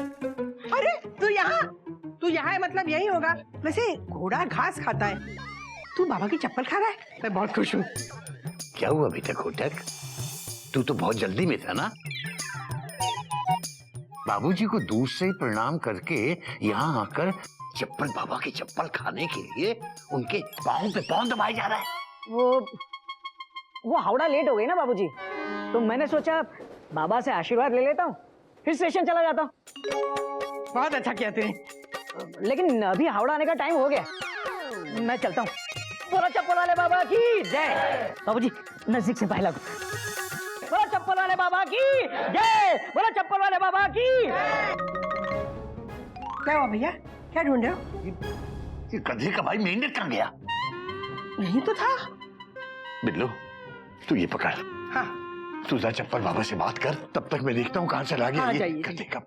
अरे तू यहाँ है मतलब यही होगा। वैसे घोड़ा घास खाता है, तू बाबा की चप्पल खा रहा है। मैं बहुत खुश हूँ। क्या हुआ बेटा कोटक, तू तो बहुत जल्दी में था ना। बाबूजी को दूर से ही प्रणाम करके यहाँ आकर चप्पल, बाबा की चप्पल खाने के लिए उनके पाँव पे पाँव दबाए जा रहा है। वो हावड़ा लेट हो गई ना बाबूजी, तो मैंने सोचा बाबा से आशीर्वाद ले लेता हूँ, फिर स्टेशन चला जाता हूँ। बहुत अच्छा किया तूने। लेकिन अभी हावड़ा आने का टाइम हो गया, मैं चलता हूँ। बोला चप्पल वाले बाबा की जय। बाबूजी नजदीक से पाए लगो। बोला चप्पल वाले बाबा की जय। बोला चप्पल वाले बाबा की। क्या हुआ भैया, क्या ढूंढ रहे हो? ये गधे का भाई मेंढक कहाँ गया? नहीं तो था। बिल्लू तू ये पकड़। हाँ। तू जा चप्पल बाबा से बात कर, तब तक मैं देखता हूँ कहाँ चला गया। हाँ, ये जाइए, गधे का।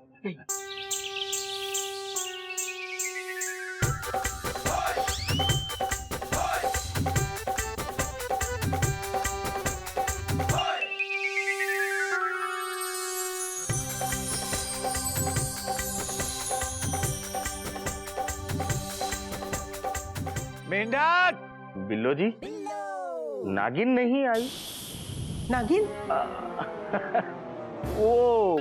मेंढक। बिल्लो जी, नागिन नहीं आई? नागिन? वो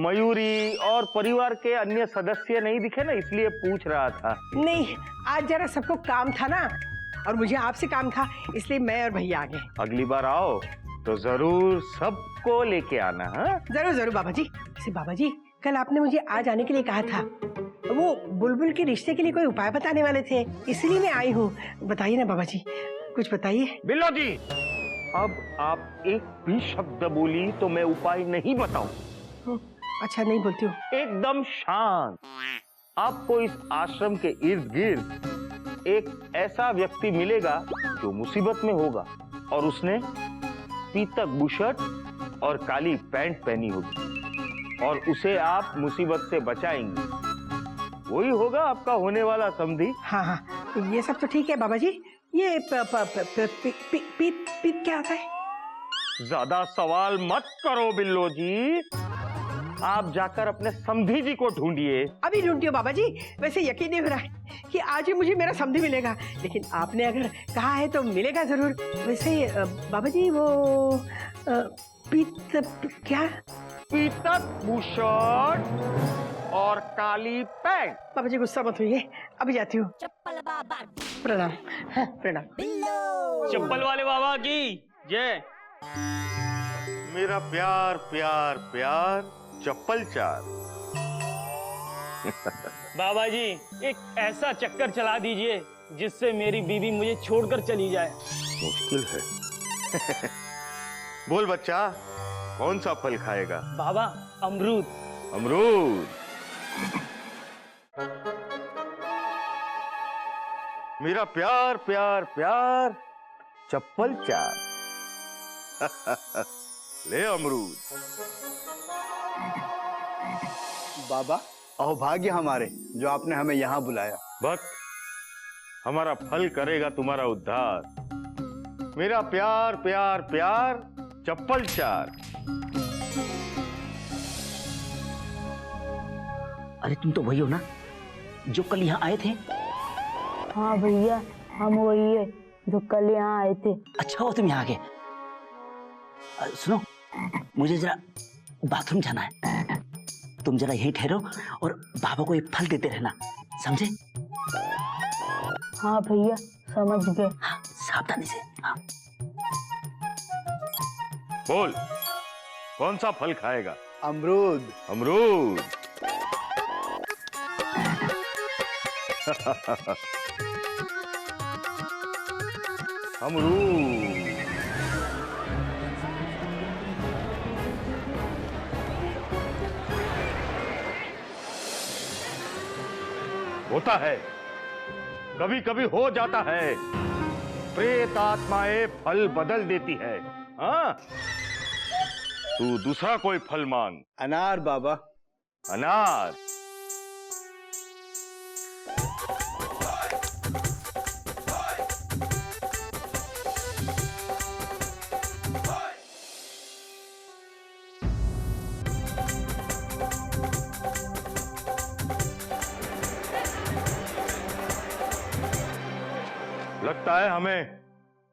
मयूरी और परिवार के अन्य सदस्य नहीं दिखे ना, इसलिए पूछ रहा था। नहीं, आज जरा सबको काम था ना, और मुझे आपसे काम था, इसलिए मैं और भैया आ गए। अगली बार आओ तो जरूर सबको लेके आना। हाँ जरूर जरूर बाबा जी। बाबा जी, कल आपने मुझे आज आने के लिए कहा था, वो बुलबुल के रिश्ते के लिए कोई उपाय बताने वाले थे, इसलिए मैं आई हूँ। बताइए ना बाबा जी, कुछ बताइए। बिल्लो जी, अब आप एक भी शब्द बोली तो मैं उपाय नहीं बताऊं। अच्छा, नहीं बोलती हूँ। एकदम शांत। आपको इस आश्रम के इर्द गिर्द एक ऐसा व्यक्ति मिलेगा जो मुसीबत में होगा, और उसने पीतक बुशर्ट और काली पैंट पहनी होगी, और उसे आप मुसीबत से बचाएंगे। वही होगा आपका होने वाला समधी। हाँ हाँ, ये सब तो ठीक है बाबा जी। ये पीत क्या होता है? ज्यादा सवाल मत करो बिल्लो जी, आप जाकर अपने समधी जी को ढूंढिए। अभी ढूंढती हूँ बाबा जी। वैसे यकीन नहीं हो रहा है कि आज ही मुझे मेरा समधी मिलेगा, लेकिन आपने अगर कहा है तो मिलेगा जरूर। वैसे बाबा जी, वो क्या? पीतक बुशर्ट और काली पैंट। बाबा जी गुस्सा मत होइए, अभी जाती हूँ। प्रणाम। हाँ, प्रणाम। चप्पल वाले बाबा की जय। मेरा प्यार प्यार प्यार चप्पल चार। बाबा जी, एक ऐसा चक्कर चला दीजिए जिससे मेरी बीवी मुझे छोड़कर चली जाए। मुश्किल है। बोल बच्चा, कौन सा फल खाएगा? बाबा, अमरूद। अमरूद। मेरा प्यार प्यार प्यार चप्पल चार। ले अमरूद। बाबा, अहोभाग्य हमारे जो आपने हमें यहाँ बुलाया। भक्त, हमारा फल करेगा तुम्हारा उद्धार। मेरा प्यार प्यार प्यार चप्पल चार। अरे तुम तो वही हो ना जो कल यहाँ आए थे? हाँ भैया, हम वही है जो कल यहाँ आए थे। अच्छा हो तुम यहाँ आ गए। सुनो, मुझे जरा बाथरूम जाना है, तुम जरा यहीं ठहरो और बाबा को एक फल देते रहना, समझे? हाँ भैया, समझ गए। हाँ, सावधानी से। हाँ। बोल, कौन सा फल खाएगा? अमरूद। अमरूद। अमरूद। होता है, कभी कभी हो जाता है। प्रेत आत्माएं फल बदल देती है। हाँ, तू दूसरा कोई फल मांग। अनार बाबा। अनार। लगता है हमें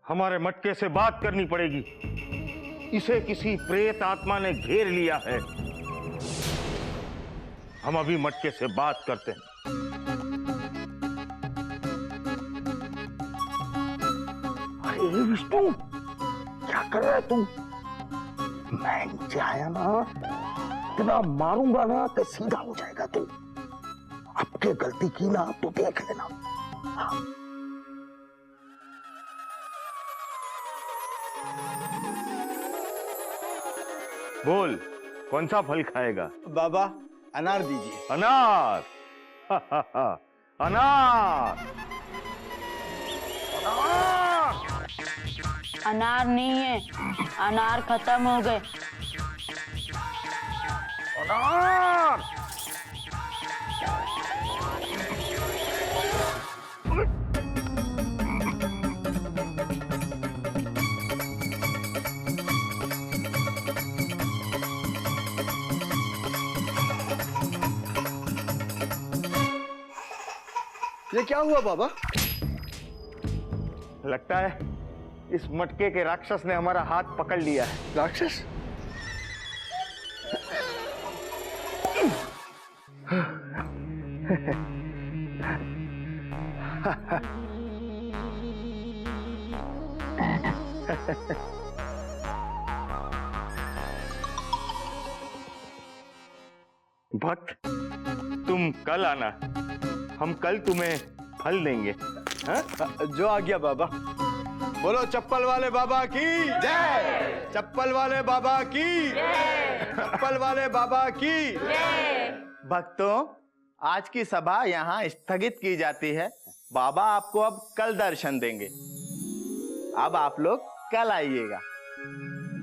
हमारे मटके से बात करनी पड़ेगी। इसे किसी प्रेत आत्मा ने घेर लिया है। हम अभी मटके से बात करते हैं। अरे विष्णु, क्या कर रहा है तू? मैं नीचे आया ना, इतना मारूंगा ना कि सीधा हो जाएगा तू। अब के गलती की ना तो देख लेना। बोल, कौन सा फल खाएगा? बाबा अनार दीजिए। अनार। अनार। अनार। अनार नहीं है, अनार खत्म हो गए। अनार। ये क्या हुआ बाबा? लगता है इस मटके के राक्षस ने हमारा हाथ पकड़ लिया है। राक्षस? भक्त, तुम कल आना, हम कल तुम्हें फल देंगे। हाँ? जो आ गया बाबा। बोलो चप्पल वाले बाबा की जय। चप्पल वाले बाबा की जय। चप्पल वाले बाबा की जय। भक्तों, आज की सभा यहाँ स्थगित की जाती है। बाबा आपको अब कल दर्शन देंगे। अब आप लोग कल आइएगा।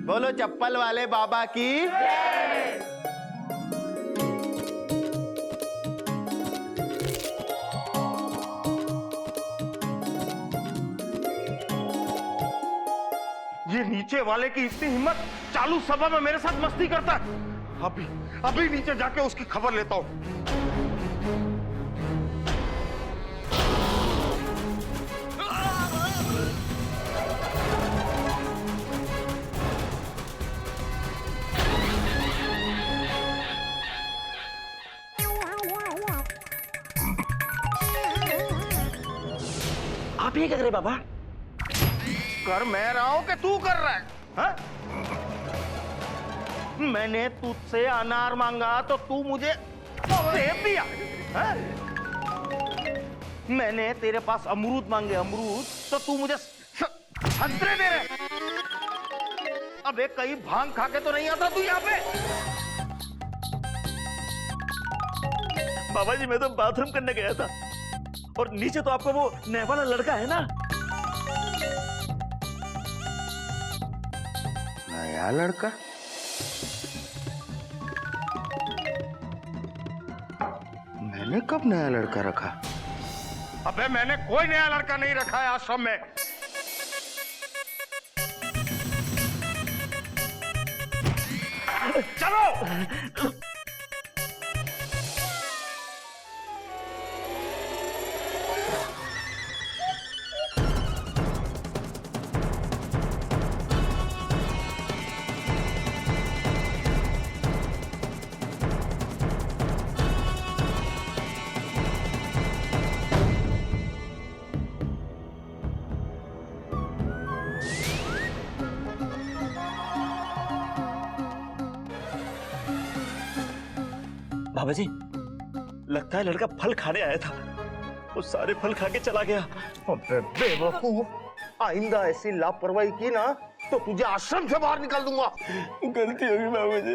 बोलो चप्पल वाले बाबा की जय। ये नीचे वाले की इतनी हिम्मत, चालू सभा में मेरे साथ मस्ती करता है। अभी नीचे जाके उसकी खबर लेता हूं। आप ये क्या कर रहे बाबा? कर मैं रहा हूं कि तू कर रहा है? हाँ? मैंने तुझसे अनार मांगा तो तू मुझे सेब दिया। हाँ? मैंने तेरे पास अमरूद मांगे अमरूद तो तू मुझे संतरे दे रहे। अबे कहीं भांग खा के तो नहीं आता तू यहाँ पे? बाबा जी, मैं तो बाथरूम करने गया था और नीचे तो आपका वो नया वाला लड़का है ना। नया लड़का? मैंने कब नया लड़का रखा? अबे मैंने कोई नया लड़का नहीं रखा है आश्रम में। चलो। बाबा जी, लगता है लड़का फल खाने आया था, वो सारे फल खा के चला गया। अबे बेवकूफ, आइंदा ऐसी लापरवाही की ना तो तुझे आश्रम से बाहर निकाल दूंगा। गलती होगी बाबा जी।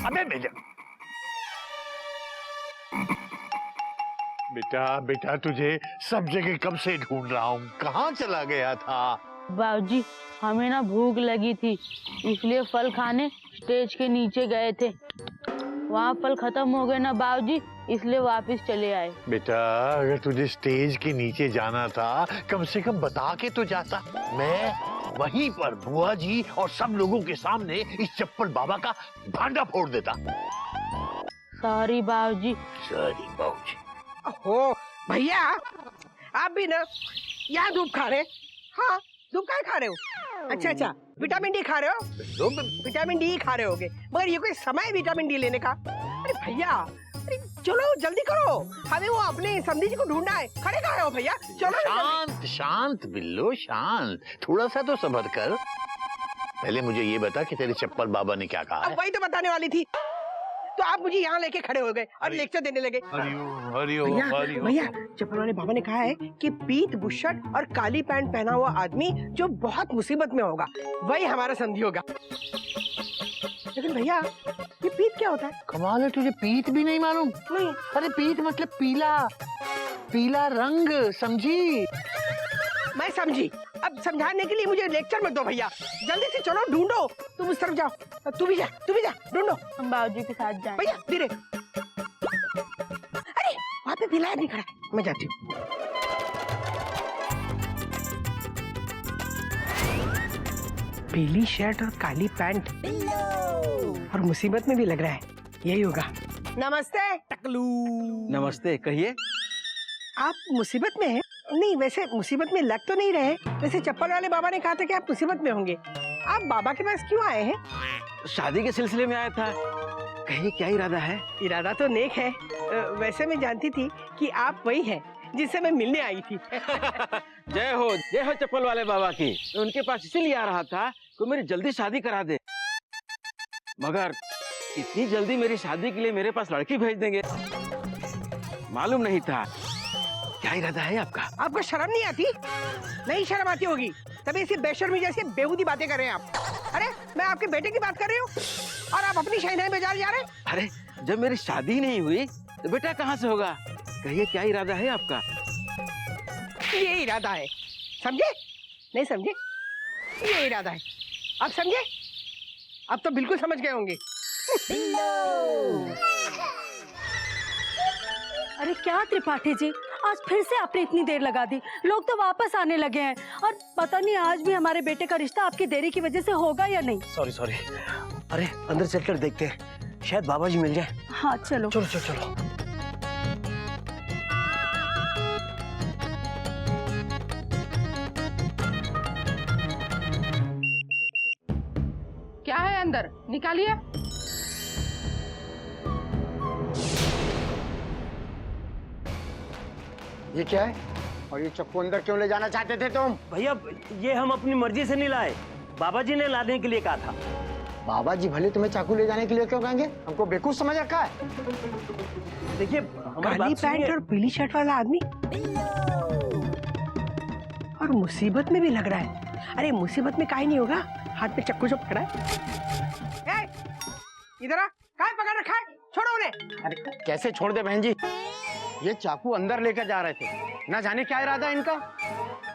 अबे बेटा तुझे सब जगह कब से ढूंढ रहा हूँ, कहाँ चला गया था? बाबूजी, हमें ना भूख लगी थी, इसलिए फल खाने स्टेज के नीचे गए थे। वहाँ फल खत्म हो गए ना बाबूजी, इसलिए वापस चले आए। बेटा अगर तुझे स्टेज के नीचे जाना था कम से कम बता के तो जाता। मैं वहीं पर बुआ जी और सब लोगों के सामने इस चप्पल बाबा का भांडा फोड़ देता। सॉरी बाबूजी। सॉरी बाबूजी। हो भैया, आप भी ना यहाँ धूप खा रहे? हाँ, धूप क्या खा रहे हो? अच्छा, विटामिन डी खा रहे हो? विटामिन डी खा रहे होगे, मगर ये कोई समय है विटामिन डी लेने का? अरे भैया, अरे चलो जल्दी करो, हमें वो अपने समधी जी को ढूंढना है। खड़े कहाँ हो भैया? चलो शांत शांत बिल्लो शांत, थोड़ा सा तो सब्र कर। पहले मुझे ये बता कि तेरे चप्पल बाबा ने क्या कहा अब है? वही तो बताने वाली थी, तो आप मुझे यहाँ लेके खड़े हो गए और लेक्चर देने लगे। भैया, चप्पल वाले बाबा ने कहा है कि पीत बुशर्ट और काली पैंट पहना हुआ आदमी जो बहुत मुसीबत में होगा वही हमारा संधी होगा। लेकिन भैया, ये पीत क्या होता है? कमाल है, तुझे पीत भी नहीं मालूम? नहीं। अरे पीत मतलब पीला, पीला रंग, समझी? मैं समझी, अब समझाने के लिए मुझे लेक्चर मत दो भैया, जल्दी से चलो ढूंढो। तुम उस तरफ जाओ, तू भी जा ढूंढो। हम बाबूजी के साथ जाएं। भैया धीरे। अरे वहाँ पे पीला आदमी खड़ा है, मैं जाती हूँ। पीली शर्ट और काली पैंट और मुसीबत में भी लग रहा है, यही होगा। नमस्ते टकलू। नमस्ते, कहिए। आप मुसीबत में हैं? नहीं, वैसे मुसीबत में लग तो नहीं रहे। वैसे चप्पल वाले बाबा ने कहा था कि आप मुसीबत में होंगे। आप बाबा के पास क्यों आए हैं? शादी के सिलसिले में आया था। कहिए क्या इरादा है? इरादा तो नेक है। वैसे मैं जानती थी कि आप वही हैं जिससे मैं मिलने आई थी। जय हो चप्पल वाले बाबा की। मैं उनके पास इसीलिए आ रहा था कि मेरी जल्दी शादी करा दे, मगर इतनी जल्दी मेरी शादी के लिए मेरे पास लड़की भेज देंगे, मालूम नहीं था। क्या इरादा है आपका? आपको शर्म नहीं आती? नहीं शर्म आती होगी, तभी ऐसी बेशर्मी जैसी बेहूदी बातें कर रहे हैं आप। अरे मैं आपके बेटे की बात कर रही हूँ और आप अपनी शहनाई बाजार जा रहे हैं। अरे जब मेरी शादी नहीं हुई तो बेटा कहाँ से होगा? कहिए क्या इरादा है आपका? ये इरादा है, समझे? नहीं समझे? ये इरादा है, आप समझे? अब तो बिल्कुल समझ गए होंगे। अरे क्या त्रिपाठी जी, आज फिर से आपने इतनी देर लगा दी। लोग तो वापस आने लगे हैं और पता नहीं आज भी हमारे बेटे का रिश्ता आपकी देरी की वजह से होगा या नहीं। सॉरी। अरे अंदर चलकर देखते हैं, शायद बाबा जी मिल जाए। हाँ चलो। चलो। क्या है अंदर? निकालिए। ये क्या है? और ये चप्पू अंदर क्यों ले जाना चाहते थे तुम? भैया ये हम अपनी मर्जी से नहीं लाए, बाबा जी ने लाने के लिए कहा था। बाबा जी भले तुम्हें चाकू ले जाने के लिए क्यों कहेंगे? हमको बेवकूफ समझ रखा है? देखिए काली पैंट और पीली शर्ट वाला आदमी और मुसीबत में भी लग रहा है। अरे मुसीबत में काहे नहीं होगा, हाथ पे चक्कू जो पकड़ा है। इधर आ, काहे पकड़ रखा है? छोड़ो उन्हें। अरे कैसे छोड़ दे बहन जी, ये चाकू अंदर लेकर जा रहे थे, ना जाने क्या इरादा है इनका।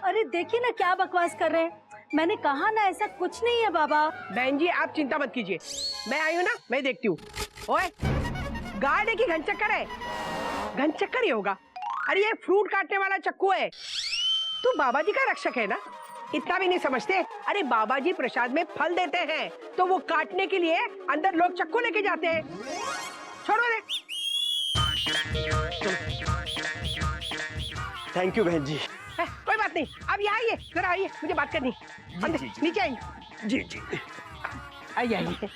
अरे देखिए ना क्या बकवास कर रहे हैं, मैंने कहा ना ऐसा कुछ नहीं है बाबा। बहन जी आप चिंता मत कीजिए, मैं आई हूँ ना, मैं देखती हूँ। ओए गार्ड है कि घन चक्कर है? घन चक्कर ही होगा। अरे ये फ्रूट काटने वाला चक्कू है। तू बाबा जी का रक्षक है ना, इतना भी नहीं समझते? अरे बाबा जी प्रसाद में फल देते हैं तो वो काटने के लिए अंदर लोग चक्कू लेके जाते हैं। छोड़ो रे। थैंक यू बहन जी। कोई बात नहीं, अब यहाँ आइए, जरा आइए, मुझे बात करनी। अंदर नीचे आइए। जी आइए।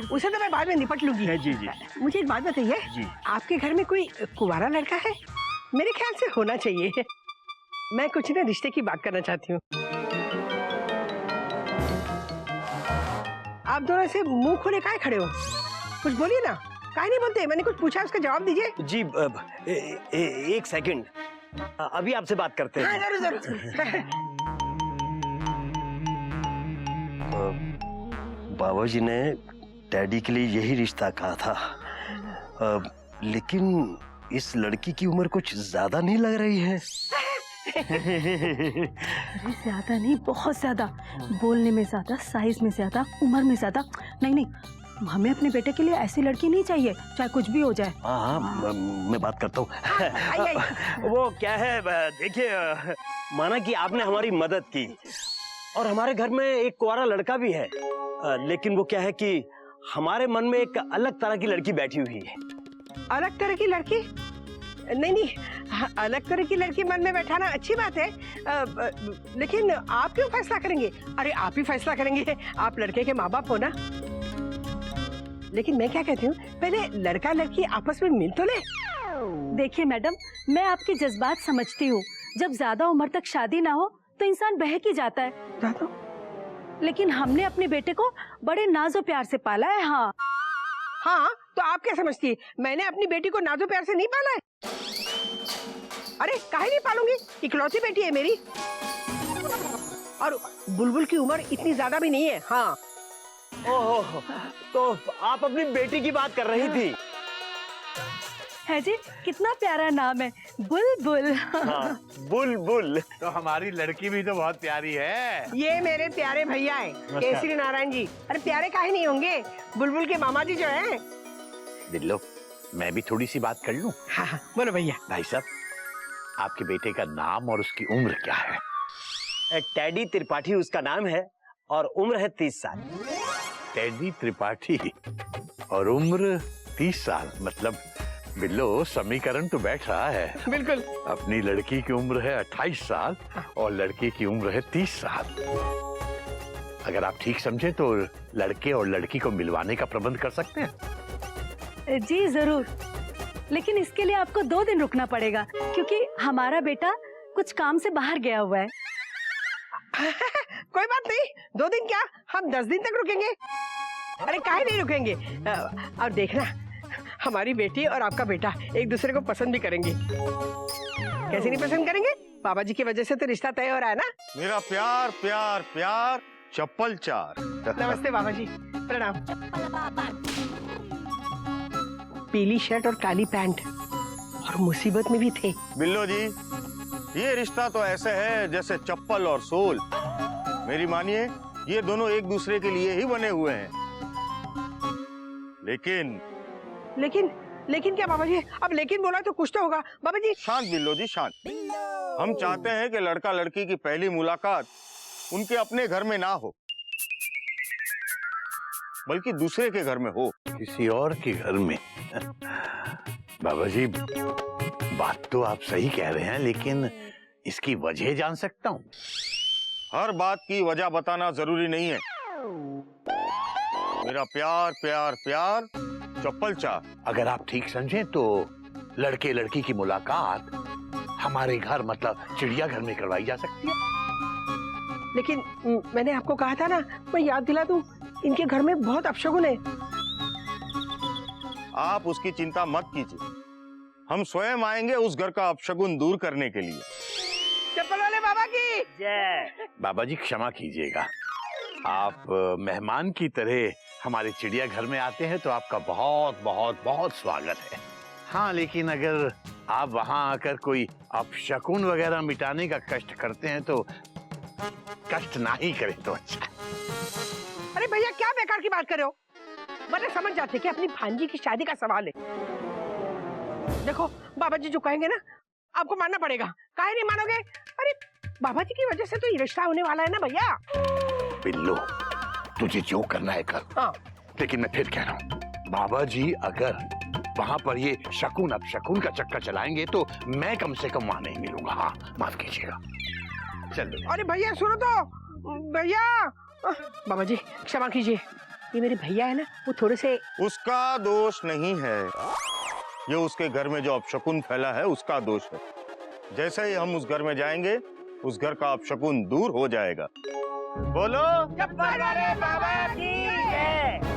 उसे तो मैं बाद में निपट लूंगी। जी। मुझे एक बात बताइए, आपके घर में कोई कुंवारा लड़का है? मेरे ख्याल से होना चाहिए। मैं कुछ ना रिश्ते की बात करना चाहती हूँ। आप दोनों से मुंह खोले काहे खड़े हो? कुछ बोलिए ना, काहे नहीं बोलते? मैंने कुछ पूछा, उसका जवाब दीजिए। जी एक सेकंड, अभी आपसे बात करते हैं। हाँ, जरूर। बाबा जी ने डैडी के लिए यही रिश्ता कहा था, लेकिन इस लड़की की उम्र कुछ ज्यादा नहीं लग रही है। अरे ज्यादा नहीं, बहुत ज्यादा, बोलने में ज्यादा, साइज में ज्यादा, उम्र में ज्यादा। नहीं हमें अपने बेटे के लिए ऐसी लड़की नहीं चाहिए, चाहे कुछ भी हो जाए। हाँ हाँ, मैं बात करता हूँ। वो क्या है, देखिए, माना कि आपने हमारी मदद की और हमारे घर में एक कुंवारा लड़का भी है, लेकिन वो क्या है कि हमारे मन में एक अलग तरह की लड़की बैठी हुई है। अलग तरह की लड़की? नहीं नहीं, अलग तरह की लड़की मन में बैठाना अच्छी बात है, लेकिन आप क्यों फैसला करेंगे? अरे आप ही फैसला करेंगे, आप लड़के के माँ बाप हो ना। लेकिन मैं क्या कहती हूँ, पहले लड़का लड़की आपस में मिल तो ले। देखिए मैडम, मैं आपके जज्बात समझती हूँ। जब ज्यादा उम्र तक शादी ना हो तो इंसान बहक ही जाता है। लेकिन हमने अपने बेटे को बड़े नाजो प्यार से पाला है। हाँ हाँ, तो आप क्या समझती है, मैंने अपनी बेटी को नाजो प्यार से नहीं पाला है? अरे काहे नहीं पालूंगी, इकलौती बेटी है मेरी। और बुलबुल की उम्र इतनी ज्यादा भी नहीं है। हाँ। ओहो, तो आप अपनी बेटी की बात कर रही थी? है जी, कितना प्यारा नाम है, बुलबुल। हाँ, बुलबुल। तो हमारी लड़की भी तो बहुत प्यारी है। ये मेरे प्यारे भैया है, केसरी नारायण जी। अरे प्यारे काहे नहीं होंगे, बुलबुल के मामा जी जो है। बिल्लो, मैं भी थोड़ी सी बात कर लूं? हाँ हाँ, बोलो भैया। भाई साहब, आपके बेटे का नाम और उसकी उम्र क्या है? टेडी त्रिपाठी उसका नाम है और उम्र है 30 साल। टेडी त्रिपाठी और उम्र 30 साल, मतलब बिल्लो समीकरण तो बैठ रहा है। बिल्कुल। अपनी लड़की की उम्र है 28 साल और लड़के की उम्र है 30 साल। अगर आप ठीक समझे तो लड़के और लड़की को मिलवाने का प्रबंध कर सकते हैं। जी जरूर, लेकिन इसके लिए आपको 2 दिन रुकना पड़ेगा, क्योंकि हमारा बेटा कुछ काम से बाहर गया हुआ है। कोई बात नहीं, 2 दिन क्या, हम 10 दिन तक रुकेंगे। अरे काहे नहीं रुकेंगे। और देखना, हमारी बेटी और आपका बेटा एक दूसरे को पसंद भी करेंगे। कैसे नहीं पसंद करेंगे, बाबा जी की वजह से तो रिश्ता तय हो रहा है ना। मेरा प्यार प्यार प्यार चप्पल चार। नमस्ते बाबा जी, प्रणाम। पीली शर्ट और काली पैंट, और मुसीबत में भी थे। बिल्लो जी, ये रिश्ता तो ऐसे है जैसे चप्पल और सोल। मेरी मानिए, ये दोनों एक दूसरे के लिए ही बने हुए हैं। लेकिन क्या बाबा जी? अब लेकिन बोला तो कुछ तो होगा बाबा जी। शांत बिल्लो जी, शांत। हम चाहते हैं कि लड़का लड़की की पहली मुलाकात उनके अपने घर में ना हो, बल्कि दूसरे के घर में हो। किसी और के घर में? बाबा जी, बात तो आप सही कह रहे हैं, लेकिन इसकी वजह जान सकता हूँ? हर बात की वजह बताना जरूरी नहीं है। मेरा प्यार प्यार प्यार चप्पल चार। अगर आप ठीक समझें तो लड़के लड़की की मुलाकात हमारे घर, मतलब चिड़ियाघर में करवाई जा सकती है। लेकिन मैंने आपको कहा था ना, मैं याद दिला दूं, इनके घर में बहुत अपशगुन है। आप उसकी चिंता मत कीजिए, हम स्वयं आएंगे उस घर का अपशगुन दूर करने के लिए। चप्पल वाले बाबा की जय। बाबा जी क्षमा कीजिएगा, आप मेहमान की तरह हमारे चिड़ियाघर में आते हैं तो आपका बहुत बहुत बहुत स्वागत है। हाँ, लेकिन अगर आप वहाँ आकर कोई अपशकुन वगैरह मिटाने का कष्ट करते हैं तो कष्ट ना ही करें तो अच्छा। अरे भैया, क्या बेकार की बात कर रहे हो? वरना समझ जाते कि अपनी भांजी की शादी का सवाल है। देखो, बाबा जी जो कहेंगे ना, आपको मानना पड़ेगा। काहे नहीं मानोगे? अरे बाबा जी की वजह से तो ये रिश्ता होने वाला है ना भैया। बिल्लो, तुझे जो करना है कर। हाँ। लेकिन मैं फिर कह रहा हूँ, बाबा जी अगर वहाँ पर ये शकुन अपशकुन का चक्कर चलाएंगे तो मैं कम से कम वहाँ नहीं मिलूंगा। हाँ, माफ कीजिएगा। चलो। अरे भैया सुनो तो, भैया। बाबा जी क्षमा कीजिए, ये मेरे भैया है ना, वो थोड़े से। उसका दोष नहीं है, ये उसके घर में जो अपशकुन फैला है उसका दोष है। जैसे ही हम उस घर में जाएंगे, उस घर का अपशकुन दूर हो जाएगा। बोलो चप्पल वाले बाबा की जय।